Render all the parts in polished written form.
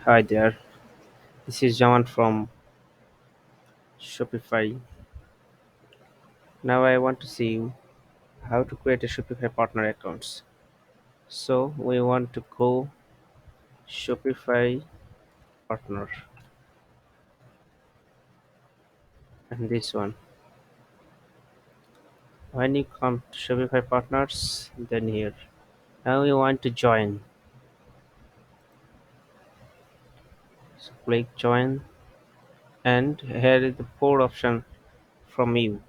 Hi there, this is Jaman from Shopify. Now I want to see how to create a Shopify partner accounts. So we want to go Shopify partner and this one. When you come to Shopify partners, then here. Now we want to join. So click join and here is the four option from you.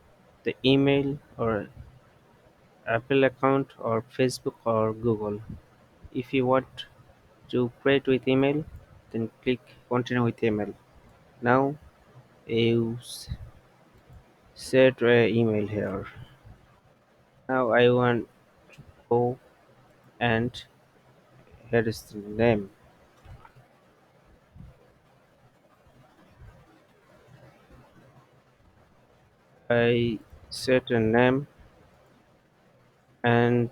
The email or Apple account or Facebook or Google. If you want to create with email, then click continue with email. Now you set email here. Now I want to go and here is the name. I set a name and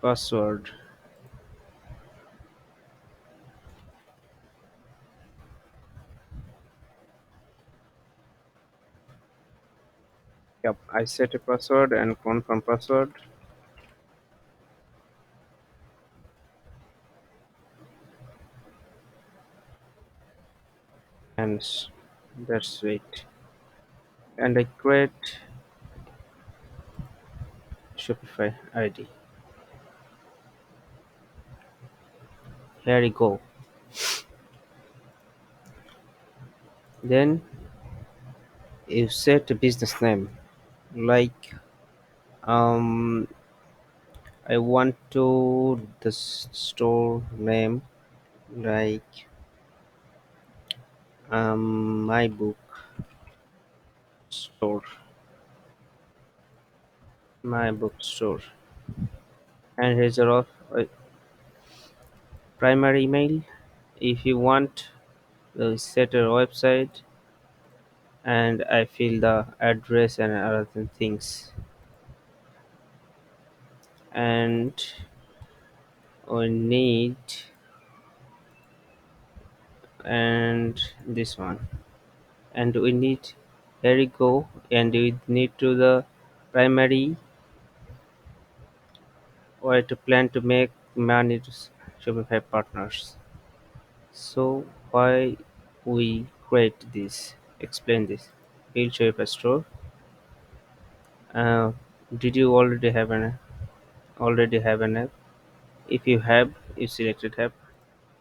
password. Yep, I set a password and confirm password and that's it. And I create Shopify ID. Here you go. Then you set a business name like um I want to the store name like my book store, my bookstore. And here's your primary email. If you want, set a website, and I fill the address and other things. And we need and this one, and we need here we go, and we need to the primary or to plan to make money to Shopify partners. So why we create this? Explain this. Build Shopify store. Uh, did you already have an app? If you have, you selected app.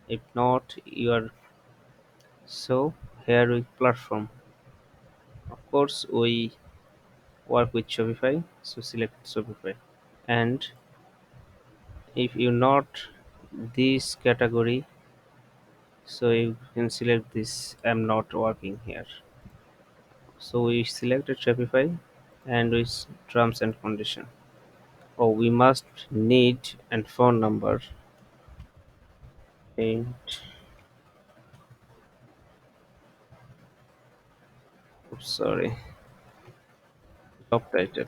If not, you are so here with platform. Of course, we work with Shopify, so select Shopify. And if you not this category, so you can select this. I'm not working here. So we selected Shopify and with terms and condition. Oh, we must need and phone number and oops, sorry, job title.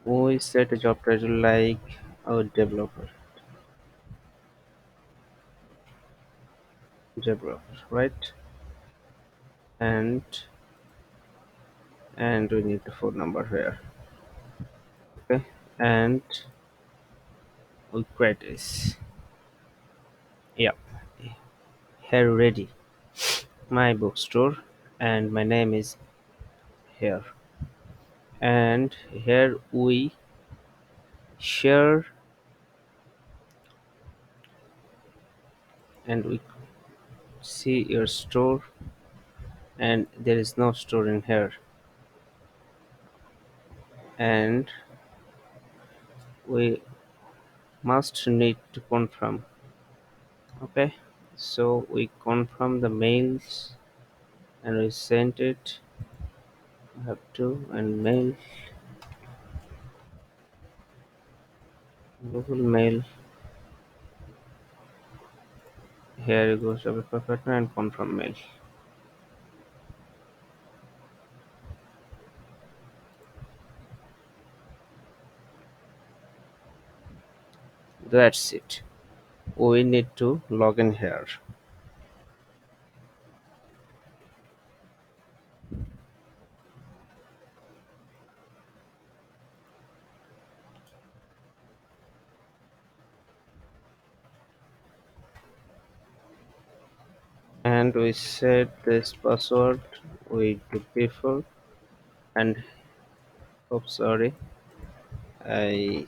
We set a job title like our developer, right? And we need the phone number here. Okay, and we create this. Yep, here ready. My bookstore and my name is here. And here we share and we see your store and there is no store in here and we must need to confirm. Okay, so we confirm the mails and we sent it. Have to and mail Google Mail. Here you go, Shopify partner and confirm mail. That's it. we need to log in here. And we set this password with the before and oops, sorry, I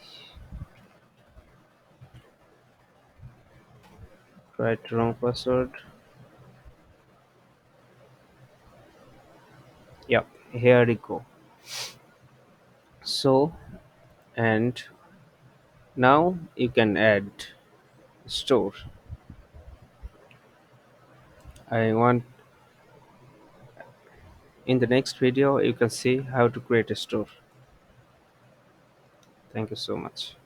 tried wrong password. Yep, here we go. So, and now you can add store. I want In the next video you can see how to create a store. Thank you so much.